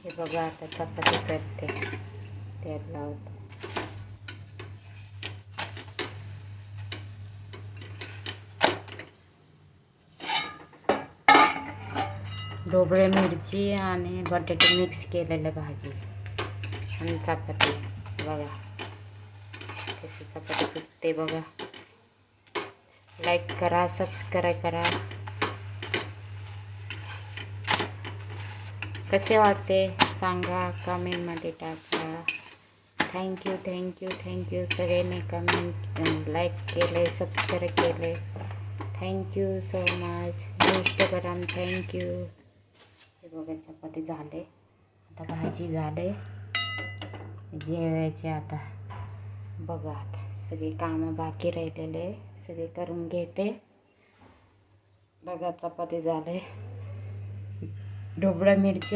हे बघा आता चपाती करते, तेल लावते. ढोबळे मिरची आणि बटाटे मिक्स केलेलं भाजी आणि चपाती. बघा कशी चपाती फुटते बघा. लाईक करा, सबस्क्राईब करा. कसे वाटते सांगा, कमेंटमध्ये टाका. थँक्यू थँक्यू थँक्यू सगळ्यांनी कमेंट लाईक केले, सबस्क्राईब केले. Thank you so much. Instagram thank you. हे बघा चपाती झाले, आता भाजी झाले, जेवायचे आता. बघा आता सगळे कामं बाकी राहिलेले सगळे करून घेते. बघा चपाती झाले, ढोबळा मिरची